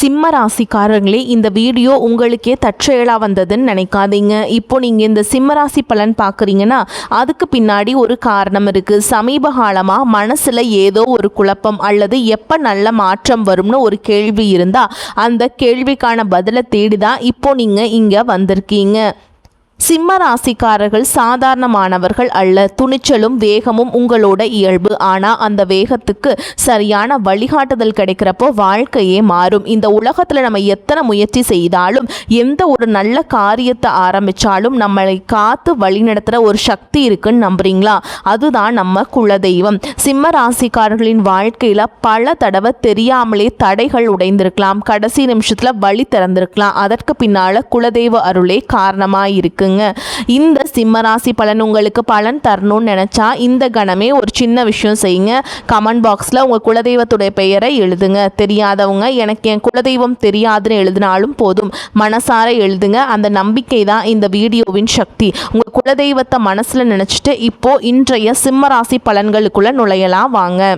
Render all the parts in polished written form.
சிம்ம ராசிக்காரங்களே, இந்த வீடியோ உங்களுக்கே தற்செயலாக வந்ததுன்னு நினைக்காதீங்க. இப்போ நீங்கள் இந்த சிம்ம ராசி பலன் பார்க்குறீங்கன்னா அதுக்கு பின்னாடி ஒரு காரணம் இருக்குது. சமீப காலமாக மனசில் ஏதோ ஒரு குழப்பம் அல்லது எப்போ நல்ல மாற்றம் வரும்னு ஒரு கேள்வி இருந்தால் அந்த கேள்விக்கான பதிலை தேடி தான் இப்போ நீங்கள் இங்கே வந்திருக்கீங்க. சிம்ம ராசிக்காரர்கள் சாதாரணமானவர்கள் அல்ல. துணிச்சலும் வேகமும் உங்களோட இயல்பு. ஆனால் அந்த வேகத்துக்கு சரியான வழிகாட்டுதல் கிடைக்கிறப்போ வாழ்க்கையே மாறும். இந்த உலகத்தில் நம்ம எத்தனை முயற்சி செய்தாலும் எந்த ஒரு நல்ல காரியத்தை ஆரம்பித்தாலும் நம்மளை காத்து வழிநடத்துகிற ஒரு சக்தி இருக்குன்னு நம்புறீங்களா? அதுதான் நம்ம குலதெய்வம். சிம்ம ராசிக்காரர்களின் வாழ்க்கையில் பல தடவை தெரியாமலே தடைகள் உடைந்திருக்கலாம். கடைசி நிமிஷத்தில் வழி திறந்திருக்கலாம். அதற்கு பின்னால் குலதெய்வ அருளே காரணமாக இருக்குங்க. இந்த சிம்மராசி பலன் உங்களுக்கு பலன் தரணும்னு நினைச்சா இந்த கணமே ஒரு சின்ன விஷயம் செய்யுங்க. கமெண்ட் பாக்ஸில் உங்கள் குலதெய்வத்துடைய பெயரை எழுதுங்க. தெரியாதவங்க எனக்கு என் குலதெய்வம் தெரியாதுன்னு எழுதினாலும் போதும், மனசார எழுதுங்க. அந்த நம்பிக்கை தான் இந்த வீடியோவின் சக்தி. உங்கள் குலதெய்வத்தை மனசில் நினச்சிட்டு இப்போ இன்றைய சிம்மராசி பலன்களுக்குள்ள நுழையலாம் வாங்க.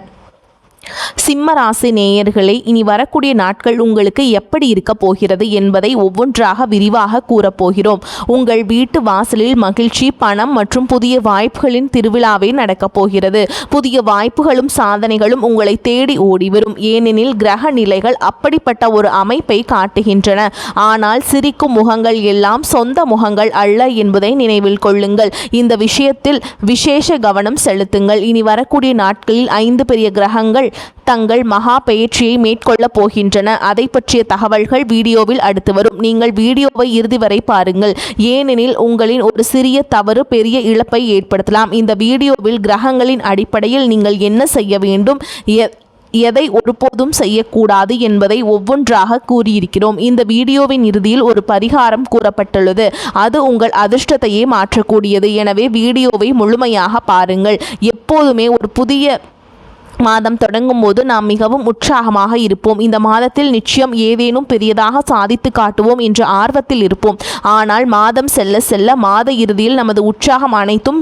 சிம்ம ராசி நேயர்களை, இனி வரக்கூடிய நாட்கள் உங்களுக்கு எப்படி இருக்க போகிறது என்பதை ஒவ்வொன்றாக விரிவாக கூறப்போகிறோம். உங்கள் வீட்டு வாசலில் மகிழ்ச்சி, பணம் மற்றும் புதிய வாய்ப்புகளின் திருவிழாவே நடக்கப் போகிறது. புதிய வாய்ப்புகளும் சாதனைகளும் உங்களை தேடி ஓடிவரும். ஏனெனில் கிரக நிலைகள் அப்படிப்பட்ட ஒரு அமைப்பை காட்டுகின்றன. ஆனால் சிரிக்கும் முகங்கள் எல்லாம் சொந்த முகங்கள் அல்ல என்பதை நினைவில் கொள்ளுங்கள். இந்த விஷயத்தில் விசேஷ கவனம் செலுத்துங்கள். இனி வரக்கூடிய நாட்களில் 5 பெரிய கிரகங்கள் தங்கள் மகா பெயர்ச்சியை மேற்கொள்ளப் போகின்றன. அதை பற்றிய தகவல்கள் வீடியோவில் அடுத்து வரும். நீங்கள் வீடியோவை இறுதி வரை பாருங்கள். ஏனெனில் உங்களின் ஒரு சிறிய தவறு பெரிய இழப்பை ஏற்படுத்தலாம். இந்த வீடியோவில் கிரகங்களின் அடிப்படையில் நீங்கள் என்ன செய்ய வேண்டும், எதை ஒருபோதும் செய்யக்கூடாது என்பதை ஒவ்வொன்றாக கூறியிருக்கிறோம். இந்த வீடியோவின் இறுதியில் ஒரு பரிகாரம் கூறப்பட்டுள்ளது. அது உங்கள் அதிர்ஷ்டத்தையே மாற்றக்கூடியது. எனவே வீடியோவை முழுமையாக பாருங்கள். எப்போதுமே ஒரு புதிய மாதம் தொடங்கும் போது நாம் மிகவும் உற்சாகமாக இருப்போம். இந்த மாதத்தில் நிச்சயம் ஏதேனும் பெரியதாக சாதித்து காட்டுவோம் என்ற ஆர்வத்தில் இருப்போம். ஆனால் மாதம் செல்ல செல்ல மாத இறுதியில் நமது உற்சாகம் அனைத்தும்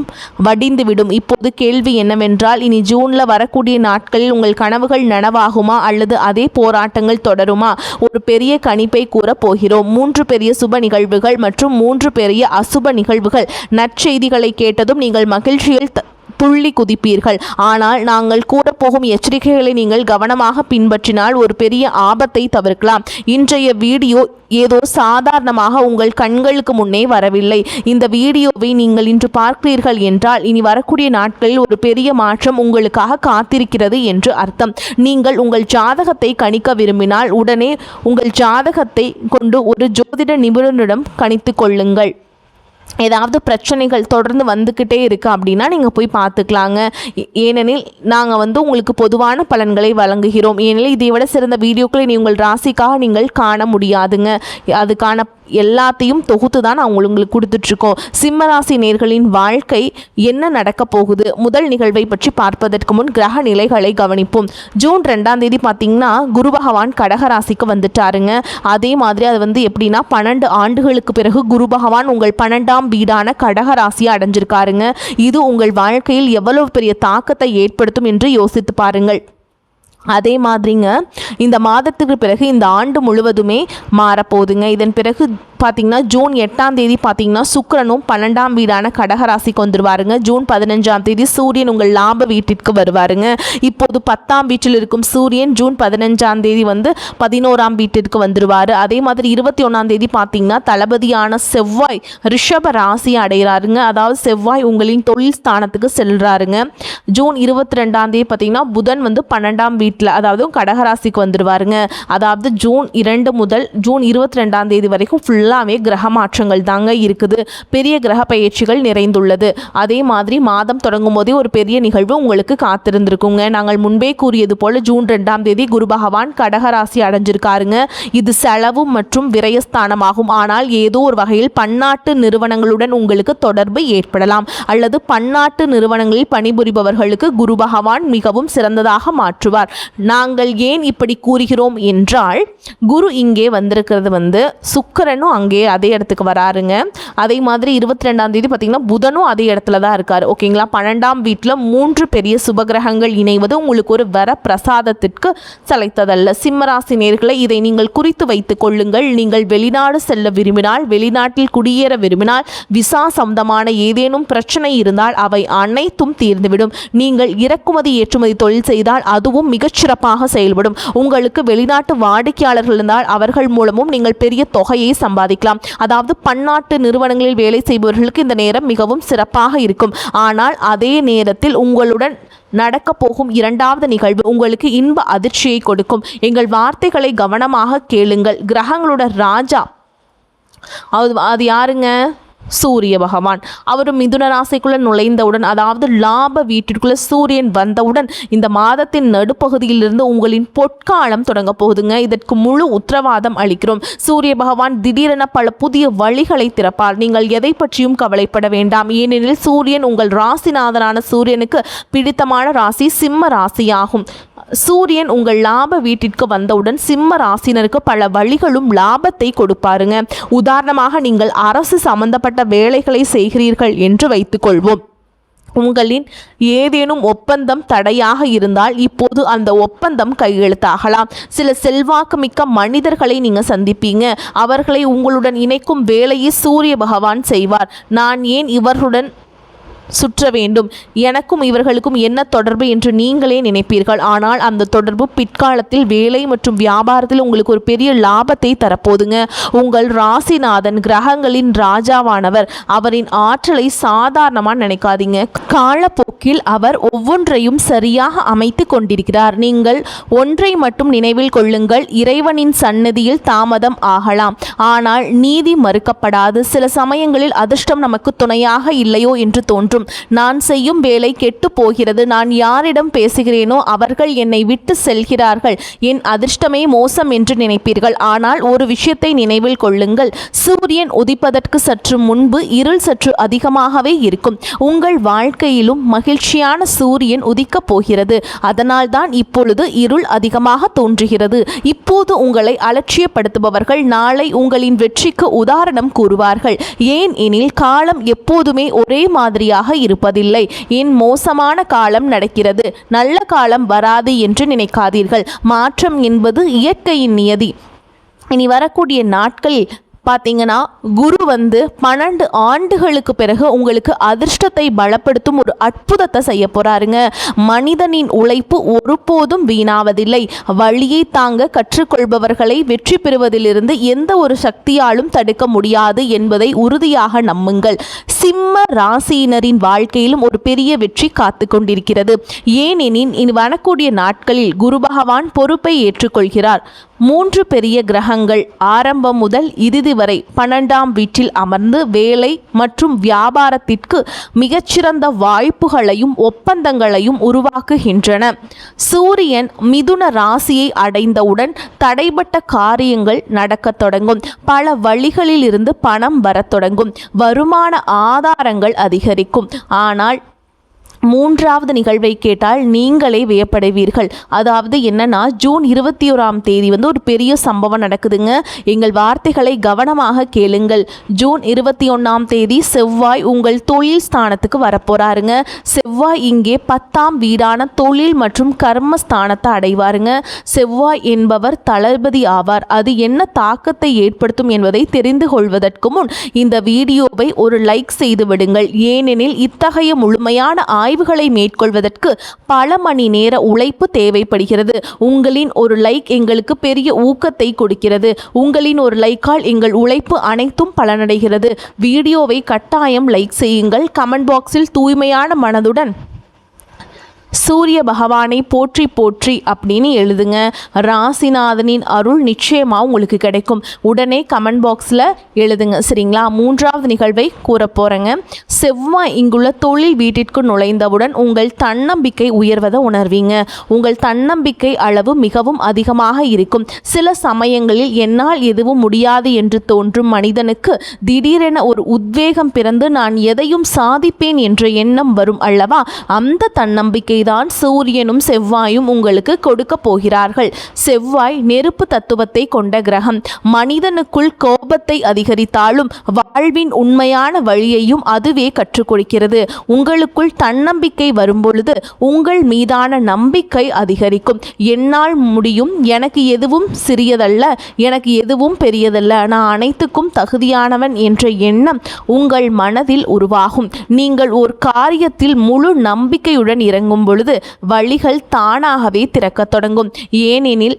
வடிந்துவிடும். இப்போது கேள்வி என்னவென்றால், இனி ஜூனில் வரக்கூடிய நாட்களில் உங்கள் கனவுகள் நனவாகுமா அல்லது அதே போராட்டங்கள் தொடருமா? ஒரு பெரிய கணிப்பை கூறப் போகிறோம். 3 பெரிய சுப நிகழ்வுகள் மற்றும் 3 பெரிய அசுப நிகழ்வுகள். நற்செய்திகளை கேட்டதும் நீங்கள் மகிழ்ச்சியில் துள்ளி குதிப்பீர்கள். ஆனால் நாங்கள் கூறப்போகும் எச்சரிக்கைகளை நீங்கள் கவனமாக பின்பற்றினால் ஒரு பெரிய ஆபத்தை தவிர்க்கலாம். இன்றைய வீடியோ ஏதோ சாதாரணமாக உங்கள் கண்களுக்கு முன்னே வரவில்லை. இந்த வீடியோவை நீங்கள் இன்று பார்க்கிறீர்கள் என்றால் இனி வரக்கூடிய நாட்களில் ஒரு பெரிய மாற்றம் உங்களுக்காக காத்திருக்கிறது என்று அர்த்தம். நீங்கள் உங்கள் ஜாதகத்தை கணிக்க விரும்பினால் உடனே உங்கள் ஜாதகத்தை கொண்டு ஒரு ஜோதிட நிபுணரிடம் கணித்து கொள்ளுங்கள். ஏதாவது பிரச்சனைகள் தொடர்ந்து வந்துக்கிட்டே இருக்குது அப்படின்னா நீங்கள் போய் பார்த்துக்கலாங்க. ஏனெனில் நாங்கள் உங்களுக்கு பொதுவான பலன்களை வழங்குகிறோம். ஏனெனில் இதை விட சிறந்த வீடியோக்களை உங்கள் ராசிக்காக நீங்கள் காண முடியாதுங்க. அதுக்கான எல்லாத்தையும் தொகுத்து தான் நான் உங்களுக்கு கொடுத்துட்ருக்கோம். சிம்மராசி நேயர்களின் வாழ்க்கை என்ன நடக்க போகுது? முதல் நிகழ்வை பற்றி பார்ப்பதற்கு முன் கிரக நிலைகளை கவனிப்போம். ஜூன் 2ஆம் தேதி பார்த்தீங்கன்னா குரு பகவான் கடகராசிக்கு வந்துட்டாருங்க. அதே மாதிரி அது எப்படின்னா 12 ஆண்டுகளுக்கு பிறகு குரு பகவான் உங்கள் 12ஆம் வீடான கடகராசியை அடைஞ்சிருக்காருங்க. இது உங்கள் வாழ்க்கையில் எவ்வளவு பெரிய தாக்கத்தை ஏற்படுத்தும் என்று யோசித்து பாருங்கள். அதே மாதிரிங்க இந்த மாதத்துக்கு பிறகு இந்த ஆண்டு முழுவதுமே மாறப்போகுதுங்க. இதன் பிறகு பார்த்திங்கன்னா ஜூன் 8ஆம் தேதி பார்த்திங்கன்னா சுக்கிரனும் 12ஆம் வீடான கடகராசிக்கு வந்துடுவாருங்க. ஜூன் 15ஆம் தேதி சூரியன் உங்கள் லாப வீட்டிற்கு வருவாருங்க. இப்போது 10ஆம் வீட்டில் இருக்கும் சூரியன் ஜூன் 15ஆம் தேதி 11ஆம் வீட்டிற்கு வந்துடுவார். அதே மாதிரி 21ஆம் தேதி பார்த்திங்கன்னா தளபதியான செவ்வாய் ரிஷப ராசியை அடைகிறாருங்க. அதாவது செவ்வாய் உங்களின் தொழில் ஸ்தானத்துக்கு செல்கிறாருங்க. ஜூன் 22ஆம் தேதி பார்த்திங்கன்னா புதன் 12ஆம் வீட்டில் அதாவது கடகராசிக்கு வந்துடுவாருங்க. அதாவது ஜூன் 2 முதல் ஜூன் 22ஆம் தேதி வரைக்கும் ஃபுல்லாக கிரக மாற்றங்கள் தாங்க இருக்குது. பெரிய கிரக பயிற்சிகள் நிறைந்துள்ளது. அதே மாதிரி மாதம் தொடங்கும் போதே ஒரு பெரிய நிகழ்வு உங்களுக்கு காத்திருந்திருக்குங்க. நாங்கள் முன்பே கூறியது போல ஜூன் 2ஆம் தேதி குரு பகவான் கடகராசி அடைஞ்சிருக்காருங்க. இது செலவு மற்றும் விரயஸ்தானமாகும். ஆனால் ஏதோ ஒரு வகையில் பன்னாட்டு நிறுவனங்களுடன் உங்களுக்கு தொடர்பு ஏற்படலாம் அல்லது பன்னாட்டு நிறுவனங்களில் பணிபுரிபவர்களுக்கு குரு பகவான் மிகவும் சிறந்ததாக மாற்றுவார். நாங்கள் ஏன் இப்படி கூறுகிறோம் என்றால், குரு இங்கே வந்திருக்கிறது சுக்கிரனும் அங்கேயே அதே இடத்துக்கு வராருங்க. அதே மாதிரி 22ஆம் தேதி பார்த்திங்கன்னா புதனும் அதே இடத்துல தான் இருக்கார். ஓகேங்களா. 12ஆம் வீட்டில் 3 பெரிய சுபகிரகங்கள் இணைவது உங்களுக்கு ஒரு வர பிரசாதத்திற்கு சளைத்ததல்ல. சிம்மராசி நேயர்களே, இதை நீங்கள் குறித்து வைத்துக் கொள்ளுங்கள். நீங்கள் வெளிநாடு செல்ல விரும்பினால், வெளிநாட்டில் குடியேற விரும்பினால், விசா சம்பந்தமான ஏதேனும் பிரச்சனை இருந்தால் அவை அனைத்தும் தீர்ந்துவிடும். நீங்கள் இறக்குமதி ஏற்றுமதி தொழில் செய்தால் அதுவும் மிகச்சிறப்பாக செயல்படும். உங்களுக்கு வெளிநாட்டு வாடிக்கையாளர்கள் இருந்தால் அவர்கள் மூலமும் நீங்கள் பெரிய தொகையை சம்பாதிக்கலாம். அதாவது பன்னாட்டு நிறுவனங்களில் வேலை செய்பவர்களுக்கு இந்த நேரம் மிகவும் சிறப்பாக இருக்கும். ஆனால் அதே நேரத்தில் உங்களுடன் நடக்க போகும் 2வது நிகழ்வு உங்களுக்கு இன்ப அதிர்ச்சியை கொடுக்கும். எங்கள் வார்த்தைகளை கவனமாக கேளுங்கள். கிரகங்களோட ராஜா அது யாருங்க? சூரிய பகவான். அவர் மிதுன ராசிக்குள்ள நுழைந்தவுடன், அதாவது லாப வீட்டிற்குள்ள சூரியன் வந்தவுடன் இந்த மாதத்தின் நடுப்பகுதியிலிருந்து உங்களின் பொற்காலம் தொடங்க போகுதுங்க. இதற்கு முழு உத்தரவாதம் அளிக்கிறோம். சூரிய பகவான் திடீரென பல புதிய வழிகளை திறப்பார். நீங்கள் எதை பற்றியும் கவலைப்பட வேண்டாம். ஏனெனில் சூரியன் உங்கள் ராசிநாதனான சூரியனுக்கு பிடித்தமான ராசி சிம்ம ராசியாகும். சூரியன் உங்கள் லாப வீட்டிற்கு வந்தவுடன் சிம்ம ராசினருக்கு பல வழிகளும் லாபத்தை கொடுப்பாருங்க. உதாரணமாக நீங்கள் அரசு சம்பந்தப்பட்ட வேலைகளை செய்கிறீர்கள் என்று வைத்துக்கொள்வோம். உங்களின் ஏதேனும் ஒப்பந்தம் தடையாக இருந்தால் இப்போது அந்த ஒப்பந்தம் கையெழுத்தாகலாம். சில செல்வாக்கு மிக்க மனிதர்களை நீங்கள் சந்திப்பீங்க. அவர்களை உங்களுடன் இணைக்கும் வேலையை சூரிய பகவான் செய்வார். நான் ஏன் இவர்களுடன் சுற்ற வேண்டும், எனக்கும் இவர்களுக்கும் என்ன தொடர்பு என்று நீங்களே நினைப்பீர்கள். ஆனால் அந்த தொடர்பு பிற்காலத்தில் வேலை மற்றும் வியாபாரத்தில் உங்களுக்கு ஒரு பெரிய லாபத்தை தரப்போதுங்க. உங்கள் ராசிநாதன் கிரகங்களின் ராஜாவானவர். அவரின் ஆற்றலை சாதாரணமாக நினைக்காதீங்க. காலப்போக்கில் அவர் ஒவ்வொன்றையும் சரியாக அமைத்து கொண்டிருக்கிறார். நீங்கள் ஒன்றை மட்டும் நினைவில் கொள்ளுங்கள், இறைவனின் சன்னதியில் தாமதம் ஆகலாம், ஆனால் நீதி மறுக்கப்படாது. சில சமயங்களில் அதிர்ஷ்டம் நமக்கு துணையாக இல்லையோ என்று தோன்றும். நான் செய்யும் வேலை கெட்டு போகிறது, நான் யாரிடம் பேசுகிறேனோ அவர்கள் என்னை விட்டு செல்கிறார்கள், என் அதிர்ஷ்டமே மோசம் என்று நினைப்பீர்கள். ஆனால் ஒரு விஷயத்தை நினைவில் கொள்ளுங்கள், சூரியன் உதிப்பதற்கு சற்று முன்பு இருள் சற்று அதிகமாகவே இருக்கும். உங்கள் வாழ்க்கையிலும் மகிழ்ச்சியான சூரியன் உதிக்கப் போகிறது. அதனால்தான் இப்பொழுது இருள் அதிகமாக தோன்றுகிறது. இப்போது உங்களை அலட்சியப்படுத்துபவர்கள் நாளை உங்களின் வெற்றிக்கு உதாரணம் கூறுவார்கள். ஏன் எனில் காலம் எப்போதுமே ஒரே மாதிரியாக இருப்பதில்லை. என் மோசமான காலம் நடக்கிறது, நல்ல காலம் வராது என்று நினைக்காதீர்கள். மாற்றம் என்பது இயற்கையின் நியதி. இனி வரக்கூடிய நாட்களில் பார்த்தீங்கன்னா குரு 12 ஆண்டுகளுக்கு பிறகு உங்களுக்கு அதிர்ஷ்டத்தை பலப்படுத்தும் ஒரு அற்புதத்தை செய்ய போறாருங்க. மனிதனின் உழைப்பு ஒருபோதும் வீணாவதில்லை. வழியை தாங்க கற்றுக்கொள்பவர்களை வெற்றி பெறுவதிலிருந்து எந்த ஒரு சக்தியாலும் தடுக்க முடியாது என்பதை உறுதியாக நம்புங்கள். சிம்ம ராசியினரின் வாழ்க்கையிலும் ஒரு பெரிய வெற்றி காத்து கொண்டிருக்கிறது. ஏனெனில் இனி வரக்கூடிய நாட்களில் குரு பகவான் பொறுப்பை ஏற்றுக்கொள்கிறார். 3 பெரிய கிரகங்கள் ஆரம்பம் முதல் இறுதி வரை 12ஆம் வீட்டில் அமர்ந்து வேலை மற்றும் வியாபாரத்திற்கு மிகச்சிறந்த வாய்ப்புகளையும் ஒப்பந்தங்களையும் உருவாக்குகின்றன. சூரியன் மிதுன ராசியை அடைந்தவுடன் தடைபட்ட காரியங்கள் நடக்கத் தொடங்கும். பல வழிகளில் இருந்து பணம் வரத் தொடங்கும். வருமான ஆதாரங்கள் அதிகரிக்கும். ஆனால் 3வது நிகழ்வை கேட்டால் நீங்களே வியப்படைவீர்கள். அதாவது என்னன்னா, ஜூன் 21ஆம் தேதி ஒரு பெரிய சம்பவம் நடக்குதுங்க. எங்கள் வார்த்தைகளை கவனமாக கேளுங்கள். ஜூன் 21ஆம் தேதி செவ்வாய் உங்கள் தொழில் ஸ்தானத்துக்கு வரப்போறாருங்க. செவ்வாய் இங்கே 10ஆம் வீடான தொழில் மற்றும் கர்ம ஸ்தானத்தை அடைவாருங்க. செவ்வாய் என்பவர் தளபதி ஆவார். அது என்ன தாக்கத்தை ஏற்படுத்தும் என்பதை தெரிந்து கொள்வதற்கு முன் இந்த வீடியோவை ஒரு லைக் செய்து விடுங்கள். ஏனெனில் இத்தகைய முழுமையான ஆய்வுகளை மேற்கொள்வதற்கு பல மணி நேர உழைப்பு தேவைப்படுகிறது. உங்களின் ஒரு லைக் எங்களுக்கு பெரிய ஊக்கத்தை கொடுக்கிறது. உங்களின் ஒரு லைக்கால் எங்கள் உழைப்பு அனைத்தும் பலனடைகிறது. வீடியோவை கட்டாயம் லைக் செய்யுங்கள். கமெண்ட் பாக்ஸில் தூய்மையான மனதுடன் சூரிய பகவானை போற்றி போற்றி அப்படின்னு எழுதுங்க. ராசிநாதனின் அருள் நிச்சயமாக உங்களுக்கு கிடைக்கும். உடனே கமெண்ட் பாக்ஸில் எழுதுங்க, சரிங்களா? 3வது நிகழ்வை கூற போகிறேங்க. செவ்வாய் இங்குள்ள தொழில் வீட்டிற்கு நுழைந்தவுடன் உங்கள் தன்னம்பிக்கை உயர்வதை உணர்வீங்க. உங்கள் தன்னம்பிக்கை அளவு மிகவும் அதிகமாக இருக்கும். சில சமயங்களில் என்னால் எதுவும் முடியாது என்று தோன்றும் மனிதனுக்கு திடீரென ஒரு உத்வேகம் பிறந்து நான் எதையும் சாதிப்பேன் என்ற எண்ணம் வரும் அல்லவா? அந்த தன்னம்பிக்கை தான் சூரியனும் செவ்வாயும் உங்களுக்கு கொடுக்க போகிறார்கள். செவ்வாய் நெருப்பு தத்துவத்தை கொண்ட கிரகம். மனிதனுக்குள் கோபத்தை அதிகரித்தாலும் வாழ்வின் உண்மையான வழியையும் அதுவே கற்றுக் கொடுக்கிறது. உங்களுக்குள் தன்னம்பிக்கை வரும்பொழுது உங்கள் மீதான நம்பிக்கை அதிகரிக்கும். என்னால் முடியும், எனக்கு எதுவும் சிறியதல்ல, எனக்கு எதுவும் பெரியதல்ல, நான் அனைத்துக்கும் தகுதியானவன் என்ற எண்ணம் உங்கள் மனதில் உருவாகும். நீங்கள் ஒரு காரியத்தில் முழு நம்பிக்கையுடன் இறங்கும் பொழுது வழிகள் தானாகவே திறக்கத் தொடங்கும். ஏனெனில்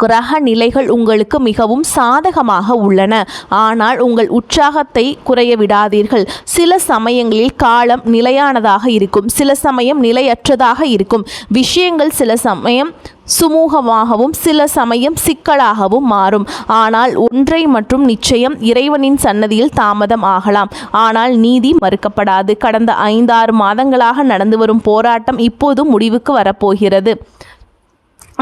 கிரக நிலைகள் உங்களுக்கு மிகவும் சாதகமாக உள்ளன. ஆனால் உங்கள் உற்சாகத்தை குறைய விடாதீர்கள். சில சமயங்களில் காலம் நிலையானதாக இருக்கும், சில சமயம் நிலையற்றதாக இருக்கும். விஷயங்கள் சில சமயம் சுமூகமாகவும் சில சமயம் சிக்கலாகவும் மாறும். ஆனால் ஒன்றை மற்றும் நிச்சயம், இறைவனின் சன்னதியில் தாமதம் ஆகலாம், ஆனால் நீதி மறுக்கப்படாது. கடந்த 5-6 மாதங்களாக நடந்து வரும் போராட்டம் இப்போது முடிவுக்கு வரப்போகிறது.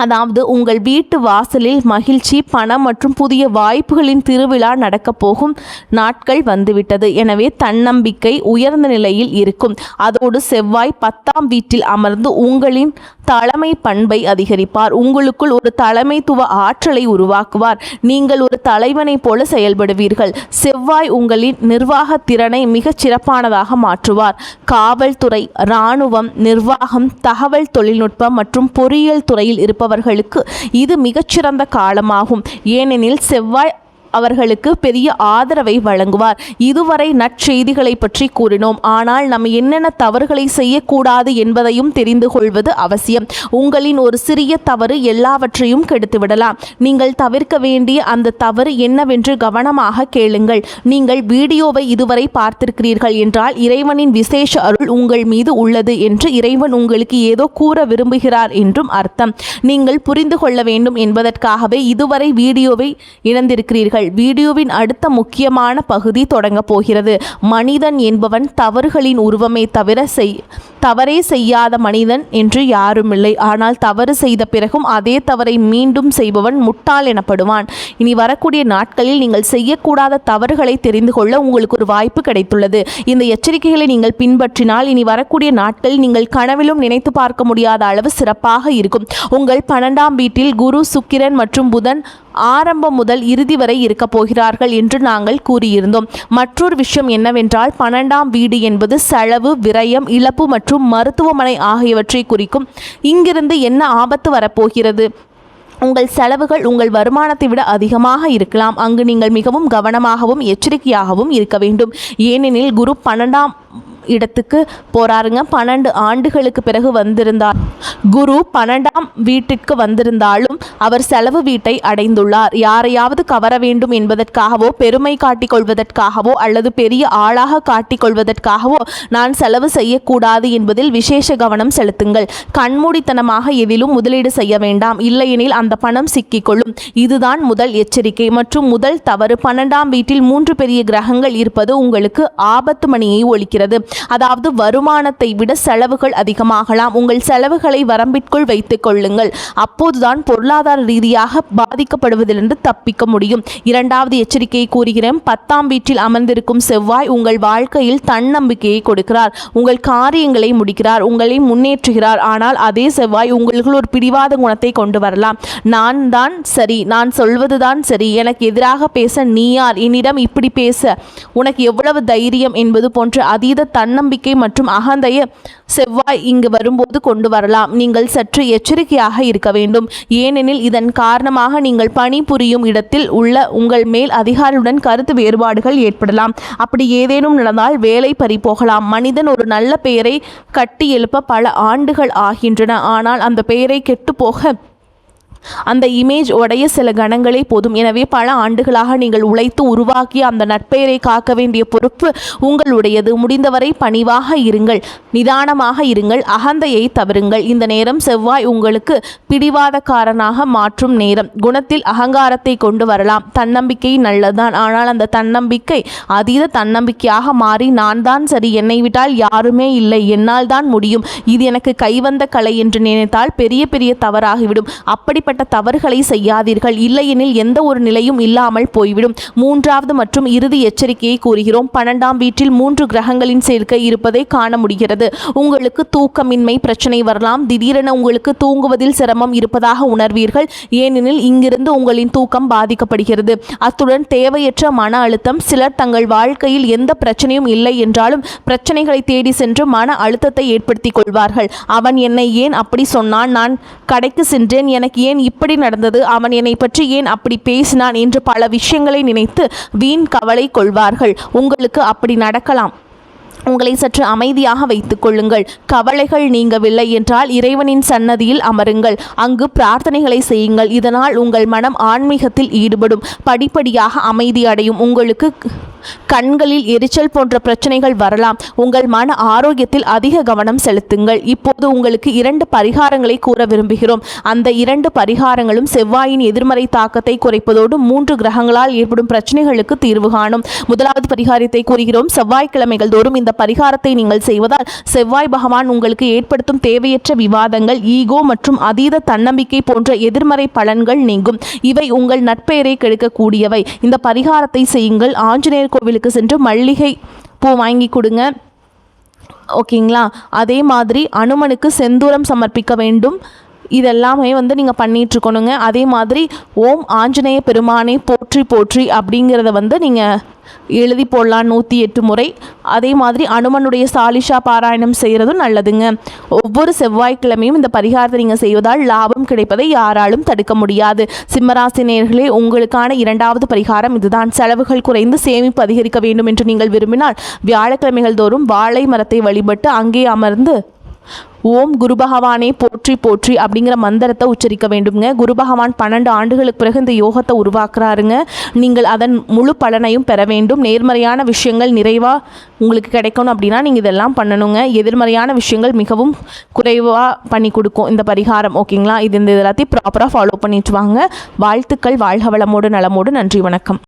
அதாவது உங்கள் வீட்டு வாசலில் மகிழ்ச்சி, பணம் மற்றும் புதிய வாய்ப்புகளின் திருவிழா நடக்கப் போகும் நாட்கள் வந்துவிட்டது. எனவே தன்னம்பிக்கை உயர்ந்த நிலையில் இருக்கும். அதோடு செவ்வாய் 10ஆம் வீட்டில் அமர்ந்து உங்களின் தலைமை பண்பை அதிகரிப்பார். உங்களுக்குள் ஒரு தலைமைத்துவ ஆற்றலை உருவாக்குவார். நீங்கள் ஒரு தலைவனைப் போல செயல்படுவீர்கள். செவ்வாய் உங்களின் நிர்வாக திறனை மிகச் சிறப்பானதாக மாற்றுவார். காவல்துறை, இராணுவம், நிர்வாகம், தகவல் தொழில்நுட்பம் மற்றும் பொறியியல் துறையில் இருப்பவர்களுக்கு இது மிகச்சிறந்த காலமாகும். ஏனெனில் செவ்வாய் அவர்களுக்கு பெரிய ஆதரவை வழங்குவார். இதுவரை நற்செய்திகளை பற்றி கூறினோம், ஆனால் நம்ம என்னென்ன தவறுகளை செய்யக்கூடாது என்பதையும் தெரிந்து கொள்வது அவசியம். உங்களின் ஒரு சிறிய தவறு எல்லாவற்றையும் கெடுத்துவிடலாம். நீங்கள் தவிர்க்க வேண்டிய அந்த தவறு என்னவென்று கவனமாக கேளுங்கள். நீங்கள் வீடியோவை இதுவரை பார்த்திருக்கிறீர்கள் என்றால் இறைவனின் விசேஷ அருள் உங்கள் மீது உள்ளது என்று இறைவன் உங்களுக்கு ஏதோ கூற விரும்புகிறார் என்றும் அர்த்தம். நீங்கள் புரிந்து கொள்ள வேண்டும் என்பதற்காகவே இதுவரை வீடியோவை இழந்திருக்கிறீர்கள். வீடியோவின் அடுத்த முக்கியமான பகுதி தொடங்க போகிறது. மனிதன் என்பவன் தவறுகளின் உருவமே தவிர தவறே செய்யாத மனிதன் என்று யாருமில்லை. ஆனால் தவறு செய்த பிறகும் அதே தவறை மீண்டும் செய்பவன் முட்டாள் எனப்படுவான். இனி வரக்கூடிய நாட்களில் நீங்கள் செய்யக்கூடாத தவறுகளை தெரிந்து கொள்ள உங்களுக்கு ஒரு வாய்ப்பு கிடைத்துள்ளது. இந்த எச்சரிக்கைகளை நீங்கள் பின்பற்றினால் இனி வரக்கூடிய நாட்களில் நீங்கள் கனவிலும் நினைத்து பார்க்க முடியாத அளவு சிறப்பாக இருக்கும். உங்கள் 12ஆம் வீட்டில் குரு, சுக்கிரன் மற்றும் புதன் ஆரம்பம் முதல் இறுதி வரை இருக்கப் போகிறார்கள் என்று நாங்கள் கூறியிருந்தோம். மற்றொரு விஷயம் என்னவென்றால் 12ஆம் வீடு என்பது செலவு, விரயம், இழப்பு மற்றும் மருத்துவமனை ஆகியவற்றை குறிக்கும். இங்கிருந்து என்ன ஆபத்து வரப்போகிறது? உங்கள் செலவுகள் உங்கள் வருமானத்தை விட அதிகமாக இருக்கலாம். அங்கு நீங்கள் மிகவும் கவனமாகவும் எச்சரிக்கையாகவும் இருக்க வேண்டும். ஏனெனில் குரு 12ஆம் இடத்துக்கு போறாருங்க. 12 ஆண்டுகளுக்கு பிறகு வந்திருந்தார். குரு 12ஆம் வீட்டிற்கு வந்திருந்தாலும் அவர் செலவு வீட்டை அடைந்துள்ளார். யாரையாவது கவர வேண்டும் என்பதற்காகவோ, பெருமை காட்டிக் கொள்வதற்காகவோ அல்லது பெரிய ஆளாக காட்டிக் கொள்வதற்காகவோ நான் செலவு செய்யக்கூடாது என்பதில் விசேஷ கவனம் செலுத்துங்கள். கண்மூடித்தனமாக எதிலும் முதலீடு செய்ய வேண்டாம், இல்லையெனில் அந்த பணம் சிக்கிக்கொள்ளும். இதுதான் முதல் எச்சரிக்கை மற்றும் முதல் தவறு. 12ஆம் வீட்டில் 3 பெரிய கிரகங்கள் இருப்பது உங்களுக்கு ஆபத்து மணியை ஒலிக்கிறது. அதாவது வருமானத்தை விட செலவுகள் அதிகமாகலாம். உங்கள் செலவுகளை வரம்பிற்குள் வைத்துக் கொள்ளுங்கள். அப்போதுதான் பொருளாதார ரீதியாக பாதிக்கப்படுவதிலிருந்து தப்பிக்க முடியும். 2வது எச்சரிக்கையை கூறுகிறேன். 10ஆம் வீட்டில் அமர்ந்திருக்கும் செவ்வாய் உங்கள் வாழ்க்கையில் தன்னம்பிக்கையை கொடுக்கிறார். உங்கள் காரியங்களை முடிக்கிறார், உங்களை முன்னேற்றுகிறார். ஆனால் அதே செவ்வாய் உங்களுக்குள் ஒரு பிடிவாத குணத்தை கொண்டு வரலாம். நான் தான் சரி, நான் சொல்வதுதான் சரி, எனக்கு எதிராக பேச நீ யார், என்னிடம் இப்படி பேச உனக்கு எவ்வளவு தைரியம் என்பது போன்ற அதீத தன்னம்பிக்கை மற்றும் அகந்தைய செவ்வாய் இங்கு வரும்போது கொண்டு வரலாம். நீங்கள் சற்று எச்சரிக்கையாக இருக்க வேண்டும். ஏனெனில் இதன் காரணமாக நீங்கள் பணிபுரியும் இடத்தில் உள்ள உங்கள் மேல் அதிகாரியுடன் கருத்து வேறுபாடுகள் ஏற்படலாம். அப்படி ஏதேனும் நடந்தால் வேலை பறிபோகலாம். மனிதன் ஒரு நல்ல பெயரை கட்டி எழுப்ப பல ஆண்டுகள் ஆகின்றன. ஆனால் அந்த பெயரை கெட்டுப்போக அந்த இமேஜ் உடைய சில கணங்களே போதும். எனவே பல ஆண்டுகளாக நீங்கள் உழைத்து உருவாக்கிய அந்த நற்பெயரை காக்க வேண்டிய பொறுப்பு உங்களுடையது. முடிந்தவரை பணிவாக இருங்கள், நிதானமாக இருங்கள், அகந்தையை தவிருங்கள். இந்த நேரம் செவ்வாய் உங்களுக்கு பிடிவாதக்காரனாக மாற்றும் நேரம். குணத்தில் அகங்காரத்தை கொண்டு வரலாம். தன்னம்பிக்கை நல்லதுதான், ஆனால் அந்த தன்னம்பிக்கை அதீத தன்னம்பிக்கையாக மாறி நான் தான் சரி, என்னை விட்டால் யாருமே இல்லை, என்னால் தான் முடியும், இது எனக்கு கைவந்த கலை என்று நினைத்தால் பெரிய பெரிய தவறாகிவிடும். அப்படிப்பட்ட இப்படிப்பட்ட தவறுகளை செய்யாதீர்கள், இல்லையெனில் எந்த ஒரு நிலையும் இல்லாமல் போய்விடும். மூன்றாவது மற்றும் இறுதி எச்சரிக்கையை கூறுகிறோம். 12ஆம் வீட்டில் 3 கிரகங்களின் சேர்க்கை இருப்பதை காண முடிகிறது. உங்களுக்கு தூக்கமின்மை பிரச்சனை வரலாம். திடீரென உங்களுக்கு தூங்குவதில் சிரமம் இருப்பதாக உணர்வீர்கள். ஏனெனில் இங்கிருந்து உங்களின் தூக்கம் பாதிக்கப்படுகிறது. அத்துடன் தேவையற்ற மன அழுத்தம். சிலர் தங்கள் வாழ்க்கையில் எந்த பிரச்சனையும் இல்லை என்றாலும் பிரச்சனைகளை தேடி சென்று மன அழுத்தத்தை ஏற்படுத்திக் கொள்வார்கள். அவன் என்னை ஏன் அப்படி சொன்னான், நான் கடைக்கு சென்றேன், எனக்கு ஏன் இப்படி நடந்தது, அவன் என்னை பற்றி ஏன் அப்படி பேசினான் என்று பல விஷயங்களை நினைத்து வீண் கவலை கொள்வார்கள். உங்களுக்கு அப்படி நடக்கலாம். உங்களை சற்று அமைதியாக வைத்துக் கொள்ளுங்கள். கவலைகள் நீங்கவில்லை என்றால் இறைவனின் சன்னதியில் அமருங்கள். அங்கு பிரார்த்தனைகளை செய்யுங்கள். இதனால் உங்கள் மனம் ஆன்மீகத்தில் ஈடுபடும். படிப்படியாக அமைதி அடையும். உங்களுக்கு கண்களில் எரிச்சல் போன்ற பிரச்சனைகள் வரலாம். உங்கள் மன ஆரோக்கியத்தில் அதிக கவனம் செலுத்துங்கள். இப்போது உங்களுக்கு 2 பரிகாரங்களை கூற விரும்புகிறோம். அந்த 2 பரிகாரங்களும் செவ்வாயின் எதிர்மறை தாக்கத்தை குறைப்பதோடு 3 கிரகங்களால் ஏற்படும் பிரச்சனைகளுக்கு தீர்வு காணும். முதலாவது பரிகாரத்தை கூறுகிறோம். செவ்வாய்க்கிழமைகள் தோறும் இந்த பரிகாரத்தை நீங்கள் செய்வதால் செவ்வாய் பகவான் உங்களுக்கு ஏற்படுத்தும் தேவையற்ற விவாதங்கள், ஈகோ மற்றும் அதீத தன்னம்பிக்கை போன்ற எதிர்மறை பலன்கள் நீங்கும். இவை உங்கள் நட்பெயரை கெடுக்கக்கூடியவை. இந்த பரிகாரத்தை செய்யுங்கள். ஆஞ்சநேயர் கோவிலுக்கு சென்று மல்லிகை பூ வாங்கி கொடுங்க. ஓகேங்களா? அதே மாதிரி அனுமனுக்கு செந்தூரம் சமர்ப்பிக்க வேண்டும். இதெல்லாமே நீங்கள் பண்ணிகிட்ருக்கணுங்க. அதே மாதிரி ஓம் ஆஞ்சநேய பெருமானே போற்றி போற்றி அப்படிங்கிறத நீங்கள் எழுதி போடலாம் 108 முறை. அதே மாதிரி அனுமனுடைய சாலிஷா பாராயணம் செய்கிறதும் நல்லதுங்க. ஒவ்வொரு செவ்வாய்க்கிழமையும் இந்த பரிகாரத்தை நீங்கள் செய்வதால் லாபம் கிடைப்பதை யாராலும் தடுக்க முடியாது. சிம்மராசி நேயர்களே, உங்களுக்கான 2வது பரிகாரம் இதுதான். செலவுகள் குறைந்து சேமிப்பு அதிகரிக்க வேண்டும் என்று நீங்கள் விரும்பினால் வியாழக்கிழமைகள் தோறும் வாழை மரத்தை வழிபட்டு அங்கே அமர்ந்து ஓம் குரு பகவானே போற்றி போற்றி அப்படிங்கிற மந்திரத்தை உச்சரிக்க வேண்டுங்க. குரு பகவான் 12 ஆண்டுகளுக்கு பிறகு இந்த யோகத்தை உருவாக்குறாருங்க. நீங்கள் அதன் முழு பலனையும் பெற வேண்டும். நேர்மறையான விஷயங்கள் நிறைவாக உங்களுக்கு கிடைக்கணும் அப்படின்னா நீங்கள் இதெல்லாம் பண்ணணுங்க. எதிர்மறையான விஷயங்கள் மிகவும் குறைவாக பண்ணி கொடுக்கும் இந்த பரிகாரம். ஓகேங்களா? இது எல்லாத்தையும் ப்ராப்பராக ஃபாலோ பண்ணிட்டு வாங்க. வாழ்த்துக்கள். வாழ்க வளமோடு நலமோடு. நன்றி, வணக்கம்.